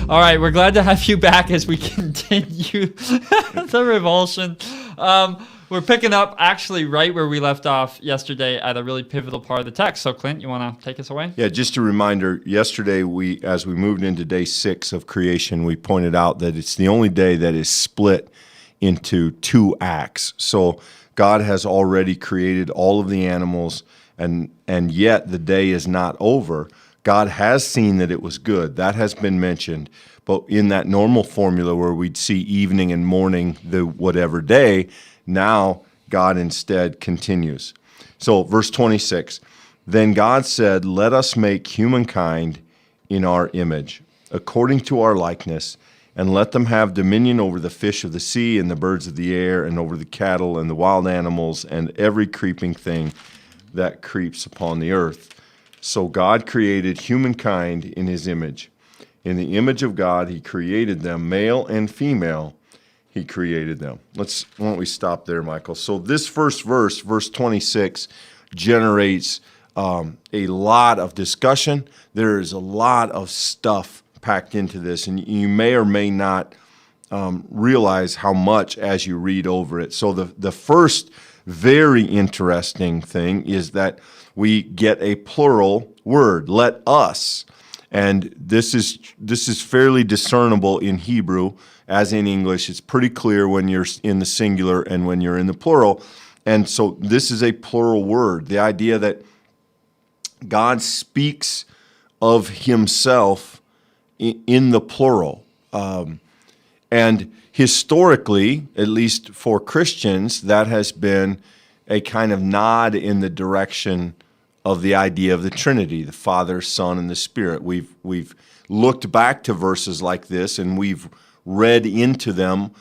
All right, we're glad to have you back as we continue the revulsion. We're picking up actually right where we left off yesterday at a really pivotal part of the text. So, Clint, you want to take us away? Yeah, just a reminder, yesterday, as we moved into day 6 of creation, we pointed out that it's the only day that is split into 2 acts. So God has already created all of the animals, and yet the day is not over. God has seen that it was good. That has been mentioned. But in that normal formula where we'd see evening and morning the whatever day, now God instead continues. So verse 26, then God said, let us make humankind in our image, according to our likeness, and let them have dominion over the fish of the sea and the birds of the air and over the cattle and the wild animals and every creeping thing that creeps upon the earth. So God created humankind in his image. In the image of God, he created them, male and female, he created them. Why don't we stop there, Michael? So this first verse, verse 26, generates a lot of discussion. There is a lot of stuff packed into this, and you may or may not realize how much as you read over it. So the first very interesting thing is that we get a plural word, let us. And this is fairly discernible in Hebrew as in English. It's pretty clear when you're in the singular and when you're in the plural. And so this is a plural word. The idea that God speaks of himself in the plural. And historically, at least for Christians, that has been a kind of nod in the direction of the idea of the Trinity, the Father, Son, and the Spirit. We've looked back to verses like this, and we've read into them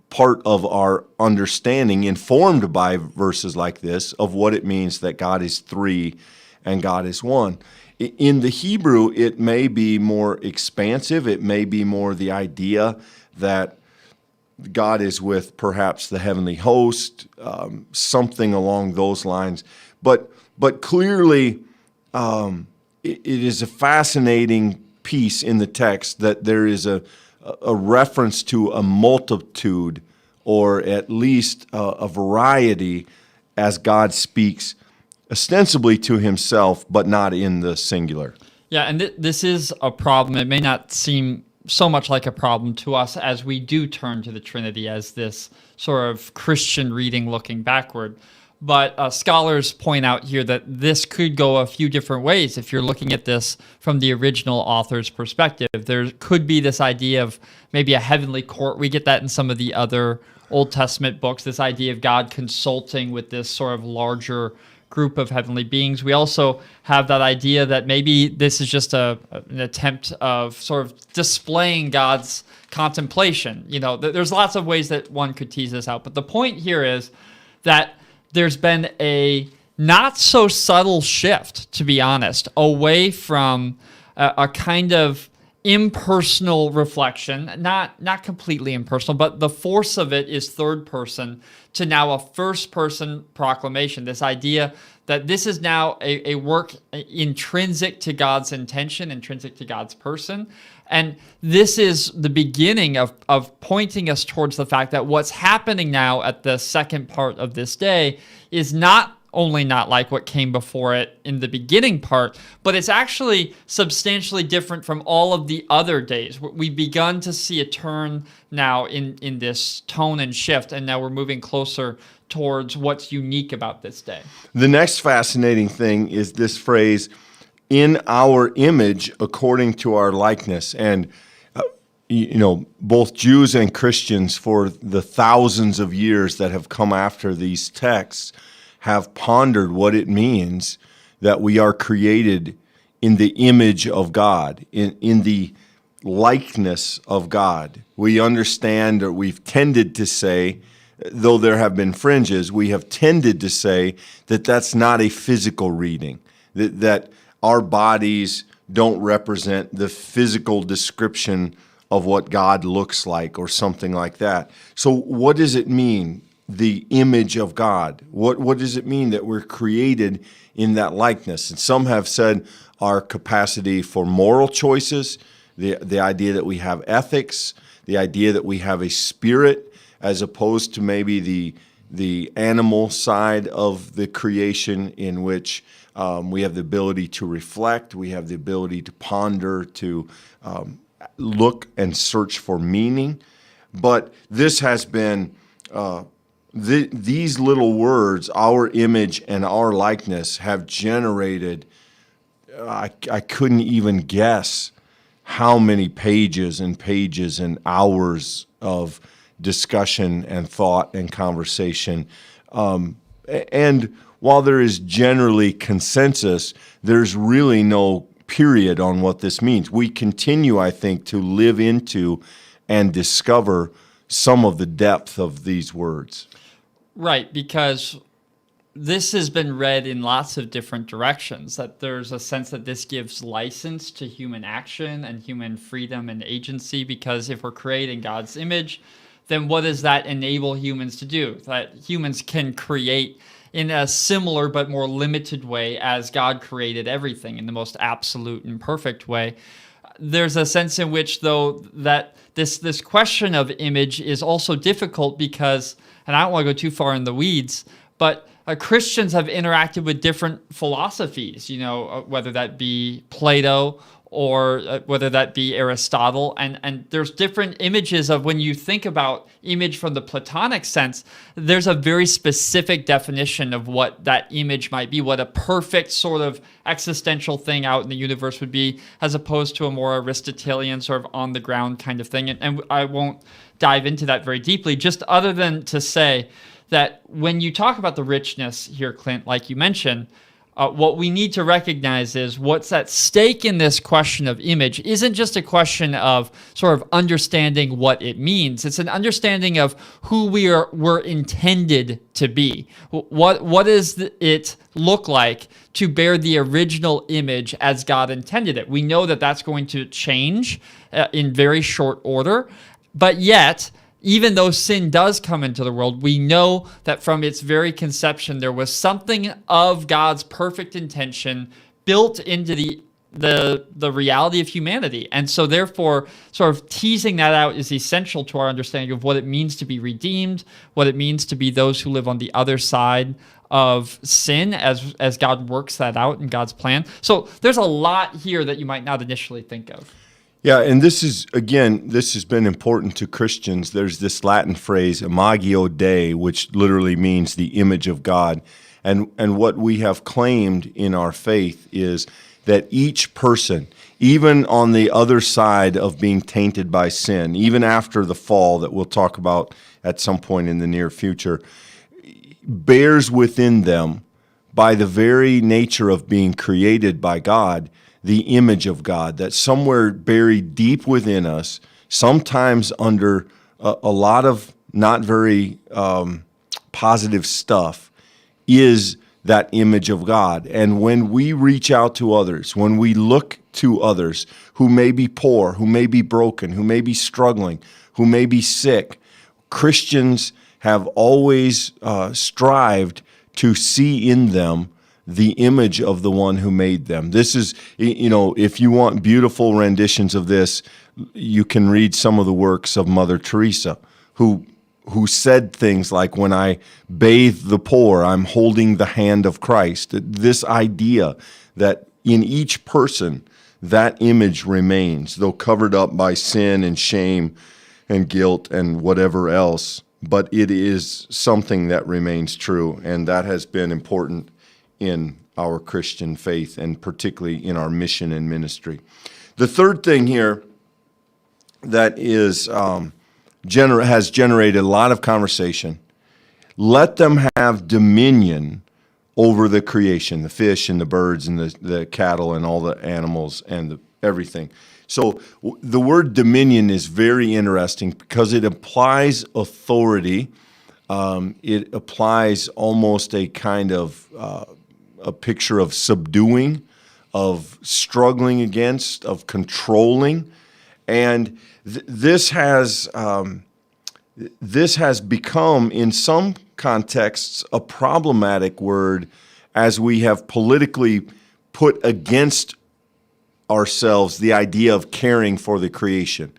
part of our understanding, informed by verses like this, of what it means that God is 3 and God is 1. In the Hebrew, it may be more expansive. It may be more the idea that God is with perhaps the heavenly host, something along those lines. But clearly, it is a fascinating piece in the text that there is a reference to a multitude, or at least a variety, as God speaks ostensibly to himself, but not in the singular. Yeah, and this is a problem. It may not seem so much like a problem to us as we do turn to the Trinity as this sort of Christian reading looking backward. But scholars point out here that this could go a few different ways if you're looking at this from the original author's perspective. There could be this idea of maybe a heavenly court. We get that in some of the other Old Testament books, this idea of God consulting with this sort of larger group of heavenly beings. We also have that idea that maybe this is just an attempt of sort of displaying God's contemplation. You know, there's lots of ways that one could tease this out. But the point here is that there's been a not so subtle shift, to be honest, away from a kind of impersonal reflection, not completely impersonal, but the force of it is third person, to now a first person proclamation. This idea that this is now a work intrinsic to God's intention, intrinsic to God's person. And this is the beginning of pointing us towards the fact that what's happening now at the second part of this day is not only not like what came before it in the beginning part, but it's actually substantially different from all of the other days. We've begun to see a turn now in this tone and shift, and now we're moving closer towards what's unique about this day. The next fascinating thing is this phrase, in our image, according to our likeness. And, both Jews and Christians for the thousands of years that have come after these texts have pondered what it means that we are created in the image of God, in the likeness of God. We understand, or we've tended to say, though there have been fringes, we have tended to say that that's not a physical reading, that our bodies don't represent the physical description of what God looks like or something like that. So what does it mean, the image of God? What does it mean that we're created in that likeness? And some have said our capacity for moral choices, the idea that we have ethics, the idea that we have a spirit, as opposed to maybe the animal side of the creation, in which we have the ability to reflect, we have the ability to ponder, to look and search for meaning. But this has been, these little words, our image and our likeness, have generated, I couldn't even guess how many pages and hours of discussion and thought and conversation. And while there is generally consensus, there's really no period on what this means. We continue, I think, to live into and discover some of the depth of these words. Right, because this has been read in lots of different directions, that there's a sense that this gives license to human action and human freedom and agency, because if we're creating God's image, then what does that enable humans to do? That humans can create in a similar but more limited way as God created everything, in the most absolute and perfect way. There's a sense in which, though, that this question of image is also difficult because, and I don't want to go too far in the weeds, but Christians have interacted with different philosophies, whether that be Plato or whether that be Aristotle, and there's different images of, when you think about image from the Platonic sense, there's a very specific definition of what that image might be, what a perfect sort of existential thing out in the universe would be, as opposed to a more Aristotelian sort of on the ground kind of thing. And I won't dive into that very deeply, just other than to say that when you talk about the richness here, Clint, like you mentioned, what we need to recognize is what's at stake in this question of image isn't just a question of sort of understanding what it means. It's an understanding of who we're intended to be. What does it look like to bear the original image as God intended it? We know that that's going to change in very short order, but yet, even though sin does come into the world, we know that from its very conception, there was something of God's perfect intention built into the reality of humanity. And so therefore, sort of teasing that out is essential to our understanding of what it means to be redeemed, what it means to be those who live on the other side of sin as God works that out in God's plan. So there's a lot here that you might not initially think of. Yeah, and this has been important to Christians. There's this Latin phrase, imago Dei, which literally means the image of God. And what we have claimed in our faith is that each person, even on the other side of being tainted by sin, even after the fall that we'll talk about at some point in the near future, bears within them, by the very nature of being created by God, the image of God, that somewhere buried deep within us, sometimes under a lot of not very positive stuff, is that image of God. And when we reach out to others, when we look to others who may be poor, who may be broken, who may be struggling, who may be sick, Christians have always strived to see in them the image of the one who made them. This is, if you want beautiful renditions of this, you can read some of the works of Mother Teresa, who said things like, when I bathe the poor, I'm holding the hand of Christ. This idea that in each person, that image remains, though covered up by sin and shame and guilt and whatever else, but it is something that remains true, and that has been important in our Christian faith, and particularly in our mission and ministry. The third thing here that is has generated a lot of conversation: let them have dominion over the creation, the fish and the birds and the cattle and all the animals and everything. So the word dominion is very interesting because it implies authority. It applies almost a kind of a picture of subduing, of struggling against, of controlling, and this has become, in some contexts, a problematic word, as we have politically put against ourselves the idea of caring for the creation,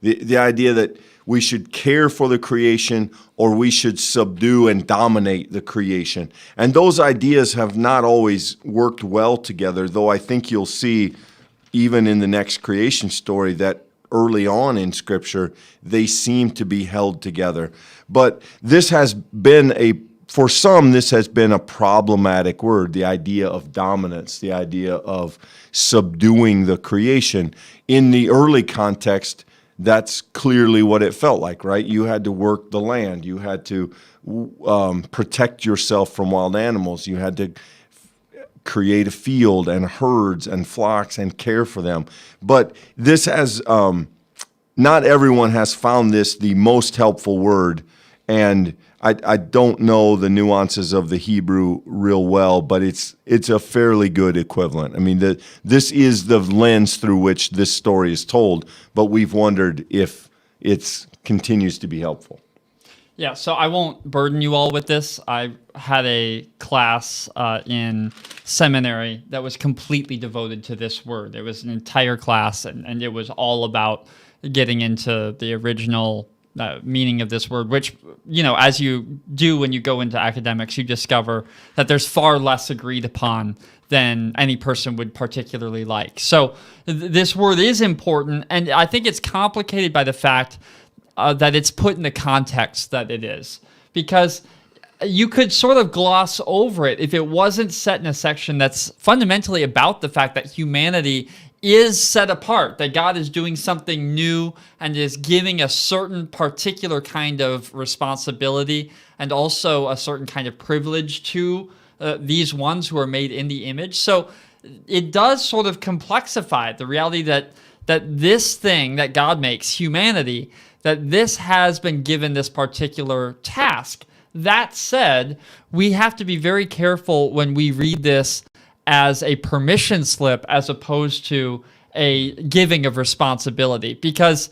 the idea that we should care for the creation or we should subdue and dominate the creation. And those ideas have not always worked well together, though I think you'll see even in the next creation story that early on in Scripture, they seem to be held together. But this has been for some, this has been a problematic word, the idea of dominance, the idea of subduing the creation. In the early context, that's clearly what it felt like, right? You had to work the land. You had to protect yourself from wild animals. You had to create a field and herds and flocks and care for them. But this has, not everyone has found this the most helpful word. And I don't know the nuances of the Hebrew real well, but it's a fairly good equivalent. I mean, this is the lens through which this story is told, but we've wondered if it continues to be helpful. Yeah, so I won't burden you all with this. I had a class in seminary that was completely devoted to this word. It was an entire class, and it was all about getting into the original meaning of this word, which, as you do when you go into academics, you discover that there's far less agreed upon than any person would particularly like. So this word is important, and I think it's complicated by the fact that it's put in the context that it is. Because you could sort of gloss over it if it wasn't set in a section that's fundamentally about the fact that humanity is set apart, that God is doing something new and is giving a certain particular kind of responsibility and also a certain kind of privilege to these ones who are made in the image. So it does sort of complexify the reality that this thing that God makes, humanity, that this has been given this particular task. That said, we have to be very careful when we read this as a permission slip as opposed to a giving of responsibility, because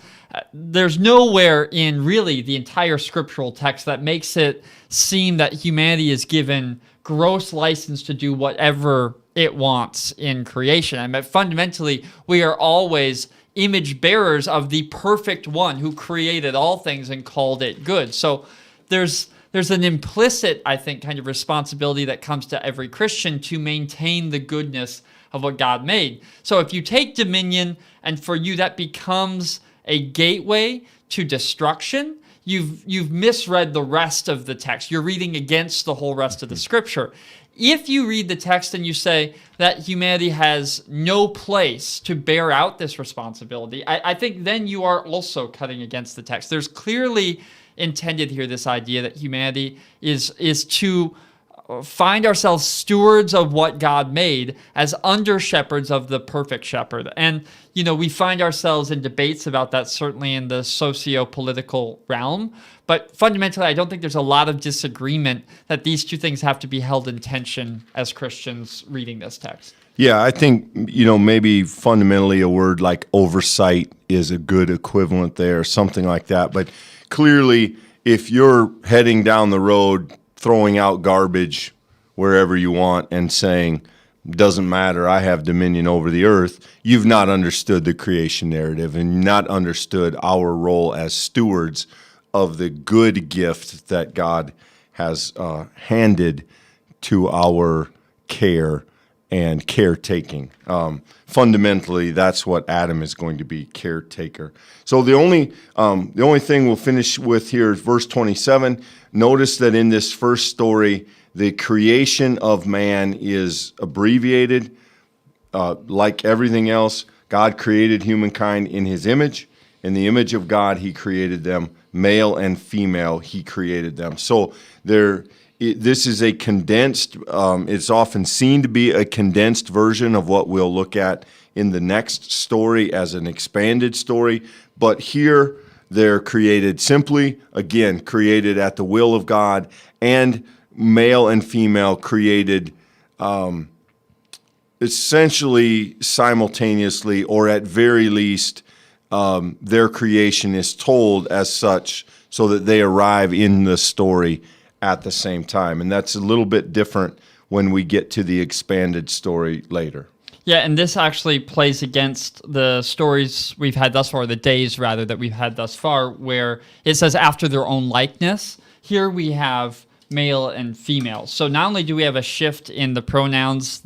there's nowhere in really the entire scriptural text that makes it seem that humanity is given gross license to do whatever it wants in creation. I mean, fundamentally, we are always image bearers of the perfect one who created all things and called it good. So there's an implicit, I think, kind of responsibility that comes to every Christian to maintain the goodness of what God made. So if you take dominion and for you that becomes a gateway to destruction, you've misread the rest of the text. You're reading against the whole rest of the scripture. If you read the text and you say that humanity has no place to bear out this responsibility, I think then you are also cutting against the text. There's clearly intended here this idea that humanity is to find ourselves stewards of what God made as under shepherds of the perfect shepherd. And, we find ourselves in debates about that, certainly in the socio-political realm. But fundamentally, I don't think there's a lot of disagreement that these two things have to be held in tension as Christians reading this text. Yeah, I think, maybe fundamentally a word like oversight is a good equivalent there, something like that. But clearly, if you're heading down the road throwing out garbage wherever you want and saying, doesn't matter, I have dominion over the earth, you've not understood the creation narrative and not understood our role as stewards of the good gift that God has handed to our care and caretaking. Fundamentally, that's what Adam is going to be, caretaker. So the only thing we'll finish with here is verse 27. Notice that in this first story, the creation of man is abbreviated. Like everything else, God created humankind in his image. In the image of God, he created them. Male and female, he created them. So this is a condensed, it's often seen to be a condensed version of what we'll look at in the next story as an expanded story. But here, they're created simply, again, created at the will of God, and male and female created essentially simultaneously, or at very least, their creation is told as such so that they arrive in the story at the same time. And that's a little bit different when we get to the expanded story later. Yeah, and this actually plays against the stories we've had thus far, the days rather that we've had thus far, where it says after their own likeness. Here we have male and female. So not only do we have a shift in the pronouns,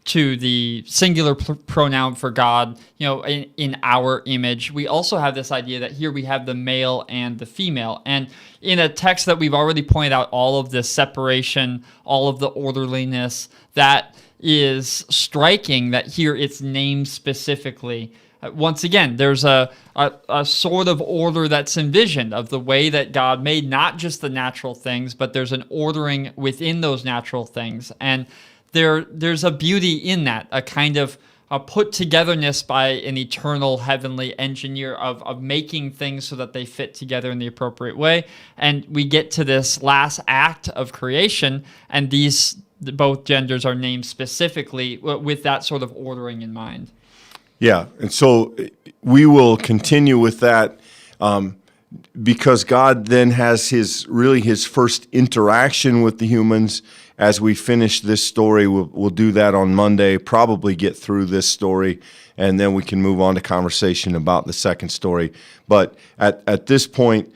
to the singular pronoun for God, in our image, we also have this idea that here we have the male and the female. And in a text that we've already pointed out, all of this separation, all of the orderliness, that is striking that here it's named specifically. Once again, there's a sort of order that's envisioned of the way that God made not just the natural things, but there's an ordering within those natural things. And there's a beauty in that, a kind of a put-togetherness by an eternal heavenly engineer of making things so that they fit together in the appropriate way. And we get to this last act of creation, and both genders are named specifically with that sort of ordering in mind. Yeah, and so we will continue with that because God then has his first interaction with the humans. As we finish this story, we'll do that on Monday, probably get through this story, and then we can move on to conversation about the second story. But at this point,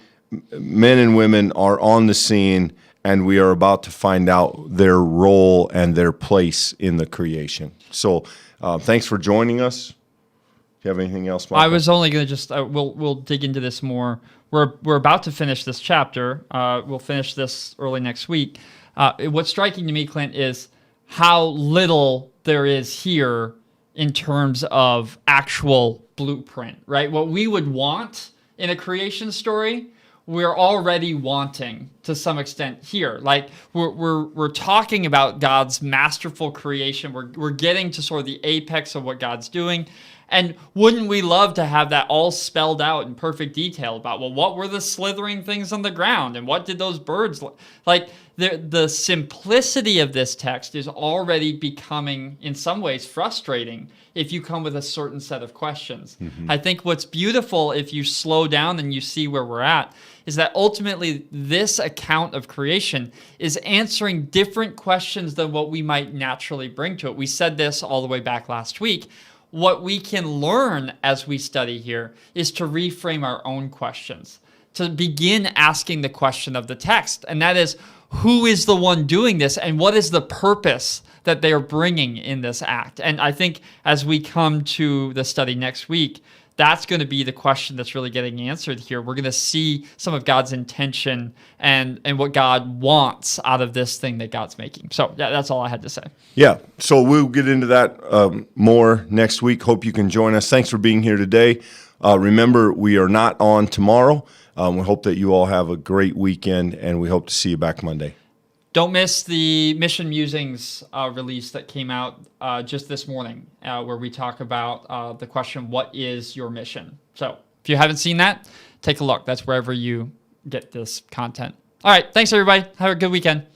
men and women are on the scene, and we are about to find out their role and their place in the creation. So thanks for joining us. Do you have anything else, Michael? I was only going to just, we'll dig into this more. We're about to finish this chapter. We'll finish this early next week. What's striking to me, Clint, is how little there is here in terms of actual blueprint, right? What we would want in a creation story, we're already wanting to some extent here. Like we're talking about God's masterful creation. We're getting to sort of the apex of what God's doing. And wouldn't we love to have that all spelled out in perfect detail about, well, what were the slithering things on the ground and what did those birds look like? The simplicity of this text is already becoming, in some ways, frustrating if you come with a certain set of questions. Mm-hmm. I think what's beautiful, if you slow down and you see where we're at, is that ultimately this account of creation is answering different questions than what we might naturally bring to it. We said this all the way back last week. What we can learn as we study here is to reframe our own questions, to begin asking the question of the text, and that is, who is the one doing this, and what is the purpose that they are bringing in this act? And I think as we come to the study next week, that's going to be the question that's really getting answered here. We're going to see some of God's intention and what God wants out of this thing that God's making. So yeah, that's all I had to say. Yeah, so we'll get into that more next week. Hope you can join us. Thanks for being here today. Remember, we are not on tomorrow. We hope that you all have a great weekend, and we hope to see you back Monday. Don't miss the Mission Musings release that came out just this morning, where we talk about the question, what is your mission? So if you haven't seen that, take a look. That's wherever you get this content. All right. Thanks, everybody. Have a good weekend.